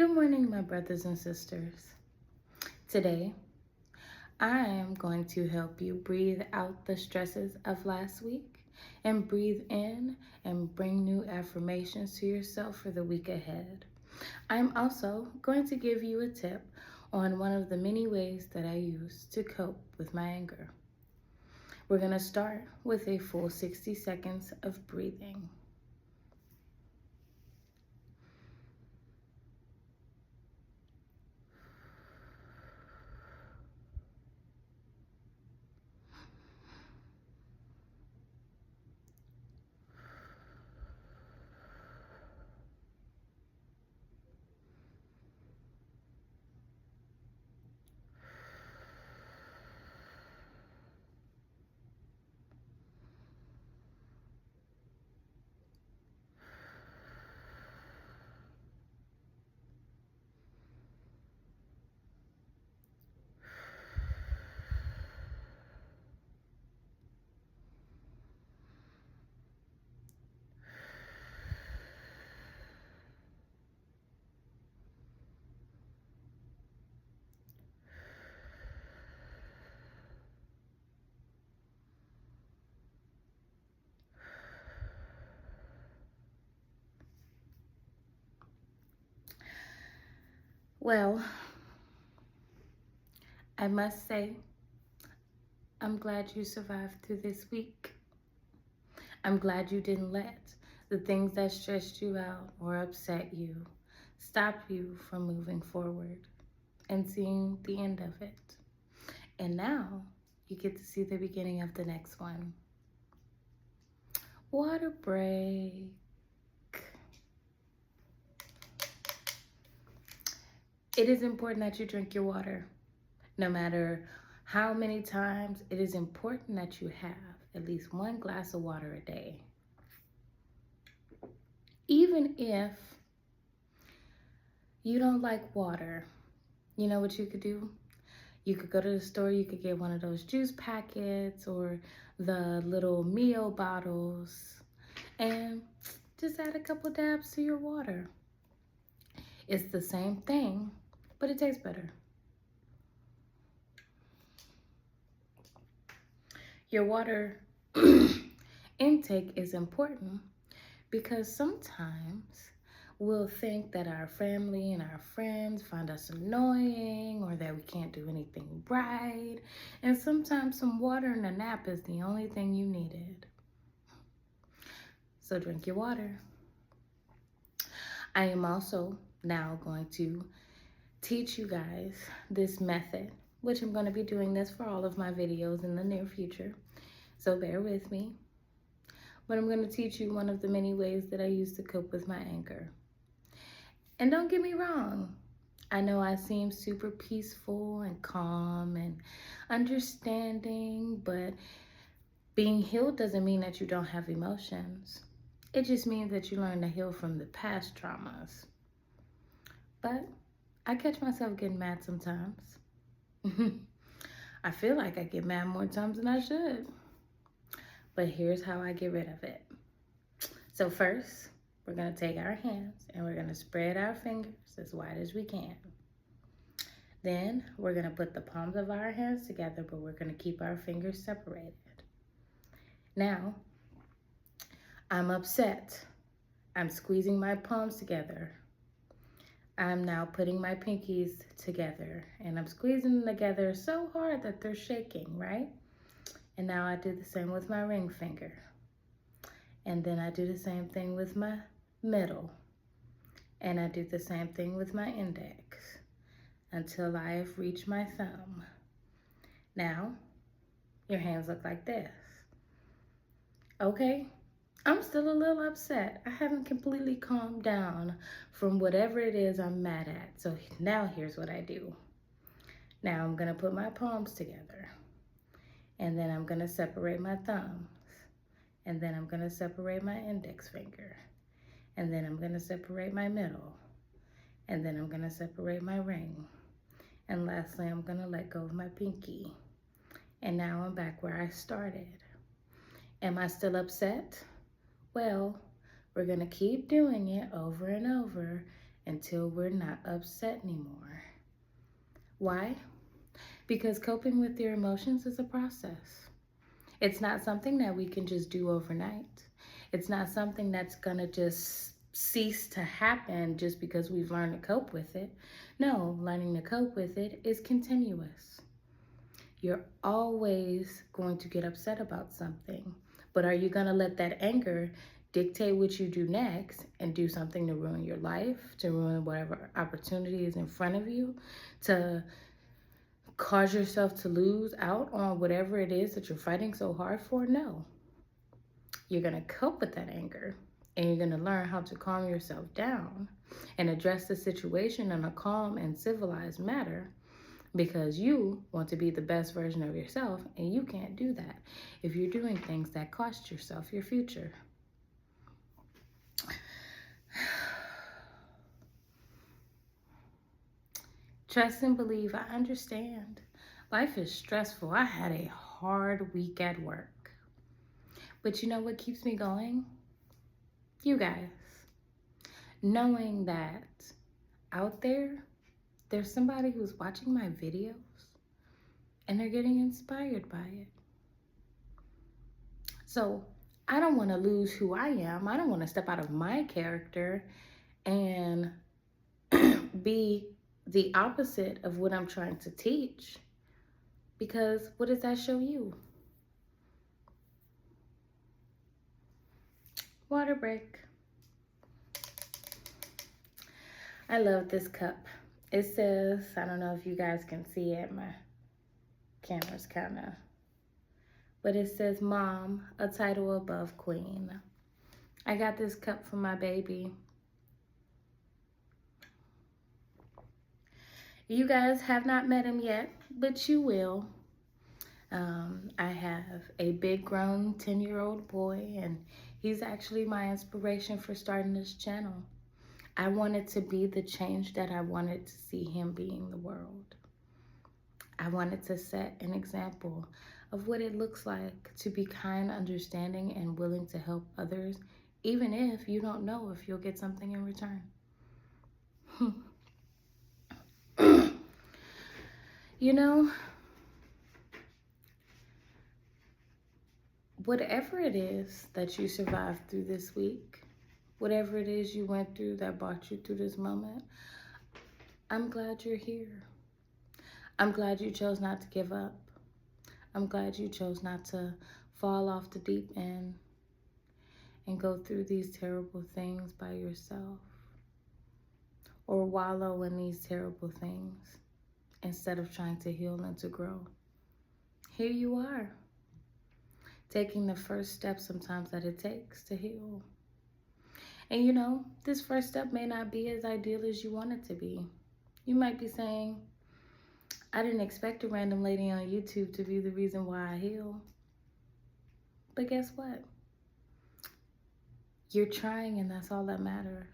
Good morning, my brothers and sisters. Today, I am going to help you breathe out the stresses of last week and breathe in and bring new affirmations to yourself for the week ahead. I'm also going to give you a tip on one of the many ways that I use to cope with my anger. We're going to start with a full 60 seconds of breathing. Well, I must say, I'm glad you survived through this week. I'm glad you didn't let the things that stressed you out or upset you stop you from moving forward and seeing the end of it. And now you get to see the beginning of the next one. Water break. It is important that you drink your water. No matter how many times, it is important that you have at least 1 glass of water a day. Even if you don't like water, you know what you could do? You could go to the store, you could get one of those juice packets or the little Mio bottles and just add a couple dabs to your water. It's the same thing, but it tastes better. Your water intake is important because sometimes we'll think that our family and our friends find us annoying or that we can't do anything right. And sometimes some water and a nap is the only thing you needed. So drink your water. I am also now going to teach you guys this method, which I'm going to be doing this for all of my videos in the near future. So bear with me. But I'm going to teach you one of the many ways that I use to cope with my anger. And don't get me wrong, I know I seem super peaceful and calm and understanding, but being healed doesn't mean that you don't have emotions. It just means that you learn to heal from the past traumas. But I catch myself getting mad sometimes. I feel like I get mad more times than I should. But here's how I get rid of it. So first, we're going to take our hands and we're going to spread our fingers as wide as we can. Then we're going to put the palms of our hands together, but we're going to keep our fingers separated. Now, I'm upset. I'm squeezing my palms together. I'm now putting my pinkies together and I'm squeezing them together so hard that they're shaking, right? And now I do the same with my ring finger. And then I do the same thing with my middle. And I do the same thing with my index until I have reached my thumb. Now, your hands look like this. Okay, I'm still a little upset. I haven't completely calmed down from whatever it is I'm mad at. So now here's what I do. Now I'm gonna put my palms together. And then I'm gonna separate my thumbs. And then I'm gonna separate my index finger. And then I'm gonna separate my middle. And then I'm gonna separate my ring. And lastly, I'm gonna let go of my pinky. And now I'm back where I started. Am I still upset? Well, we're gonna keep doing it over and over until we're not upset anymore. Why? Because coping with your emotions is a process. It's not something that we can just do overnight. It's not something that's gonna just cease to happen just because we've learned to cope with it. No, learning to cope with it is continuous. You're always going to get upset about something, but are you gonna let that anger dictate what you do next and do something to ruin your life, to ruin whatever opportunity is in front of you, to cause yourself to lose out on whatever it is that you're fighting so hard for? No. You're going to cope with that anger, and you're going to learn how to calm yourself down and address the situation in a calm and civilized manner, because you want to be the best version of yourself, and you can't do that if you're doing things that cost yourself your future. Trust and believe. I understand. Life is stressful. I had a hard week at work. But you know what keeps me going? You guys. Knowing that out there's somebody who's watching my videos and they're getting inspired by it. So I don't want to lose who I am. I don't want to step out of my character and be the opposite of what I'm trying to teach. Because what does that show you? Water break. I love this cup. It says, I don't know if you guys can see it, my camera's kind of, but it says Mom, a title above Queen. I got this cup for my baby. You guys have not met him yet, but you will. I have a big grown 10-year-old boy, and he's actually my inspiration for starting this channel. I wanted to be the change that I wanted to see him be in the world. I wanted to set an example of what it looks like to be kind, understanding, and willing to help others, even if you don't know if you'll get something in return. You know, whatever it is that you survived through this week, whatever it is you went through that brought you through this moment, I'm glad you're here. I'm glad you chose not to give up. I'm glad you chose not to fall off the deep end and go through these terrible things by yourself, or wallow in these terrible things instead of trying to heal and to grow. Here you are, taking the first step sometimes that it takes to heal. And you know, this first step may not be as ideal as you want it to be. You might be saying, I didn't expect a random lady on YouTube to be the reason why I heal. But guess what? You're trying, and that's all that matters.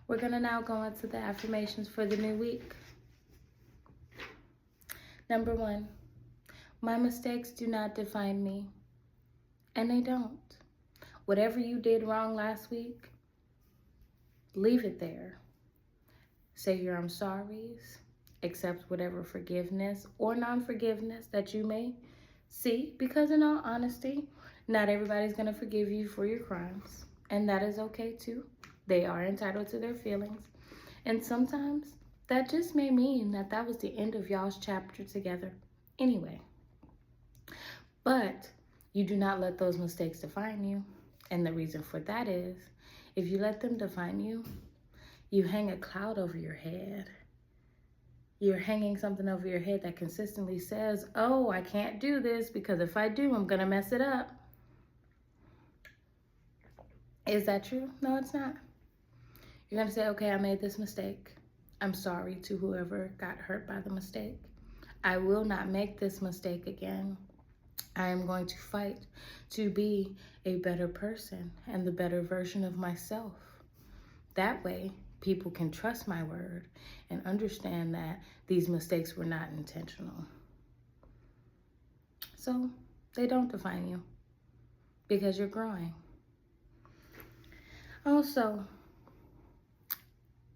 We're gonna now go into the affirmations for the new week. Number 1, my mistakes do not define me, and they don't. Whatever you did wrong last week, leave it there. Say your I'm sorries, accept whatever forgiveness or non-forgiveness that you may see, because in all honesty, not everybody's gonna forgive you for your crimes, and that is okay too. They are entitled to their feelings, and sometimes that just may mean that that was the end of y'all's chapter together anyway. But you do not let those mistakes define you. And the reason for that is, if you let them define you, you hang a cloud over your head. You're hanging something over your head that consistently says, oh, I can't do this because if I do, I'm gonna mess it up. Is that true? No, it's not. You're gonna say, okay, I made this mistake. I'm sorry to whoever got hurt by the mistake. I will not make this mistake again. I am going to fight to be a better person and the better version of myself. That way, people can trust my word and understand that these mistakes were not intentional. So they don't define you because you're growing. Also,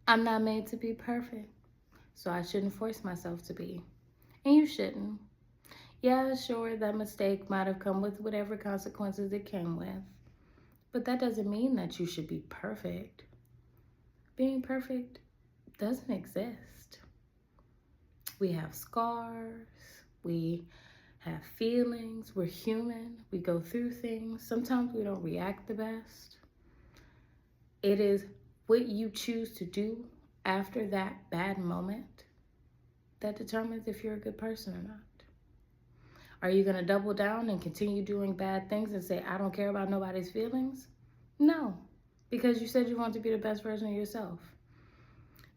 I'm not made to be perfect, so I shouldn't force myself to be. And you shouldn't. Yeah, sure, that mistake might have come with whatever consequences it came with. But that doesn't mean that you should be perfect. Being perfect doesn't exist. We have scars. We have feelings. We're human. We go through things. Sometimes we don't react the best. It is what you choose to do after that bad moment that determines if you're a good person or not. Are you going to double down and continue doing bad things and say, I don't care about nobody's feelings? No, because you said you want to be the best version of yourself.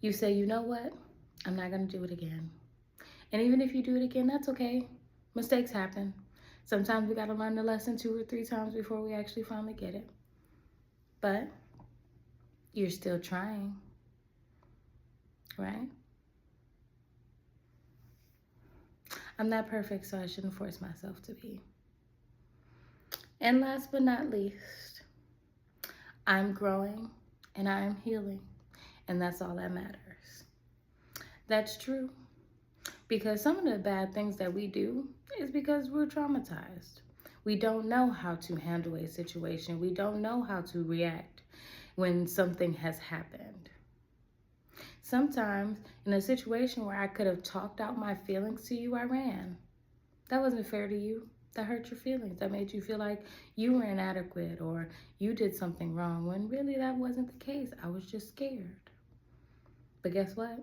You say, you know what? I'm not going to do it again. And even if you do it again, that's okay. Mistakes happen. Sometimes we got to learn the lesson 2 or 3 times before we actually finally get it. But you're still trying, right? I'm not perfect, so I shouldn't force myself to be. And last but not least, I'm growing and I am healing, and that's all that matters. That's true, because some of the bad things that we do is because we're traumatized. We don't know how to handle a situation. We don't know how to react when something has happened. Sometimes in a situation where I could have talked out my feelings to you, I ran. That wasn't fair to you. That hurt your feelings. That made you feel like you were inadequate or you did something wrong, when really that wasn't the case. I was just scared. But guess what?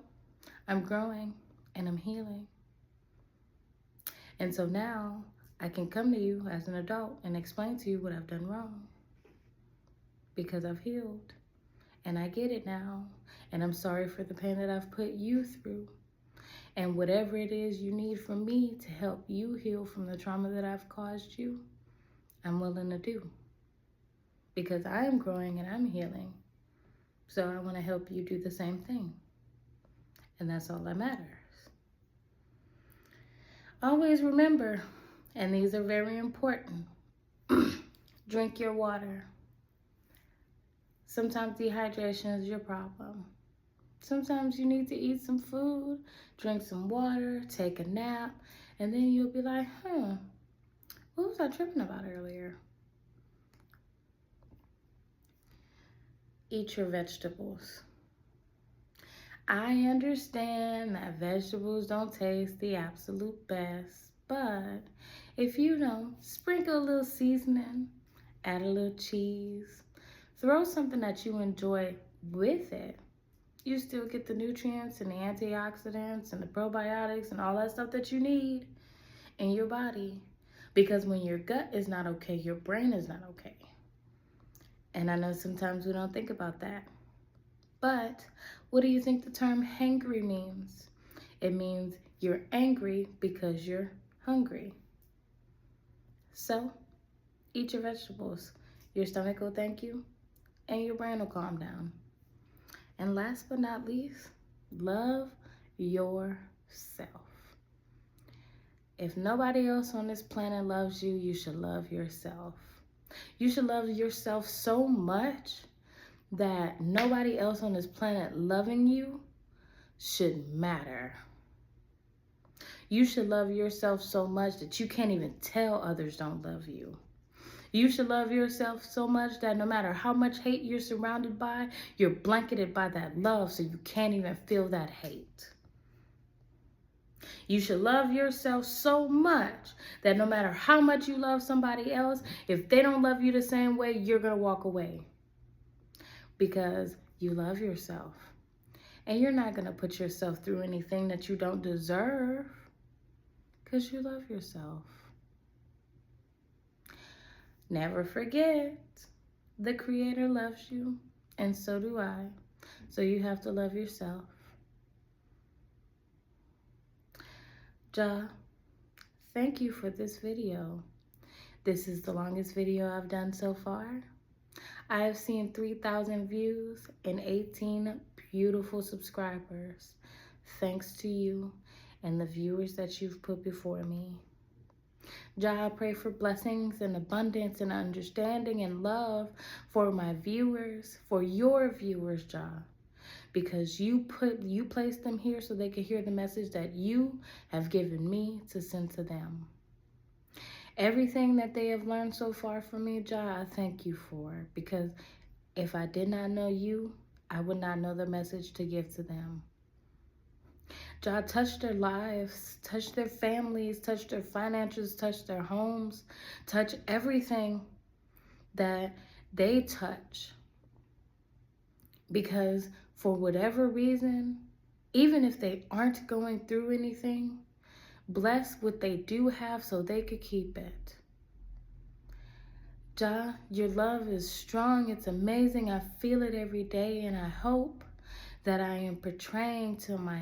I'm growing and I'm healing. And so now I can come to you as an adult and explain to you what I've done wrong, because I've healed and I get it now. And I'm sorry for the pain that I've put you through. And whatever it is you need from me to help you heal from the trauma that I've caused you, I'm willing to do. Because I am growing and I'm healing. So I want to help you do the same thing. And that's all that matters. Always remember, and these are very important, drink your water. Sometimes dehydration is your problem. Sometimes you need to eat some food, drink some water, take a nap, and then you'll be like, what was I tripping about earlier? Eat your vegetables. I understand that vegetables don't taste the absolute best, but if you don't, sprinkle a little seasoning, add a little cheese, throw something that you enjoy with it. You still get the nutrients and the antioxidants and the probiotics and all that stuff that you need in your body. Because when your gut is not okay, your brain is not okay. And I know sometimes we don't think about that. But what do you think the term hangry means? It means you're angry because you're hungry. So, eat your vegetables. Your stomach will thank you, and your brain will calm down. And last but not least, love yourself. If nobody else on this planet loves you, you should love yourself. You should love yourself so much that nobody else on this planet loving you should matter. You should love yourself so much that you can't even tell others don't love you. You should love yourself so much that no matter how much hate you're surrounded by, you're blanketed by that love, so you can't even feel that hate. You should love yourself so much that no matter how much you love somebody else, if they don't love you the same way, you're going to walk away. Because you love yourself. And you're not going to put yourself through anything that you don't deserve, because you love yourself. Never forget, the Creator loves you, and so do I. So you have to love yourself. Ja, thank you for this video. This is the longest video I've done so far. I have seen 3,000 views and 18 beautiful subscribers. Thanks to you and the viewers that you've put before me. Ja, I pray for blessings and abundance and understanding and love for my viewers, for your viewers, Ja. because you placed them here so they could hear the message that you have given me to send to them. Everything that they have learned so far from me, Jah, I thank you for, because if I did not know you, I would not know the message to give to them. Jah, touch their lives, touch their families, touch their finances, touch their homes, touch everything that they touch. Because for whatever reason, even if they aren't going through anything, bless what they do have so they could keep it. Jah, your love is strong. It's amazing. I feel it every day, and I hope that I am portraying to my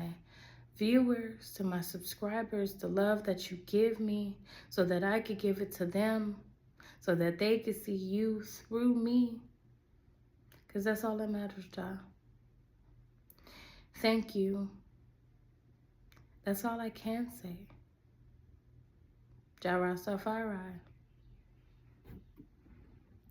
viewers, to my subscribers, the love that you give me so that I could give it to them, so that they could see you through me, because that's all that matters, Jah. Thank you. That's all I can say. Jah Rastafari.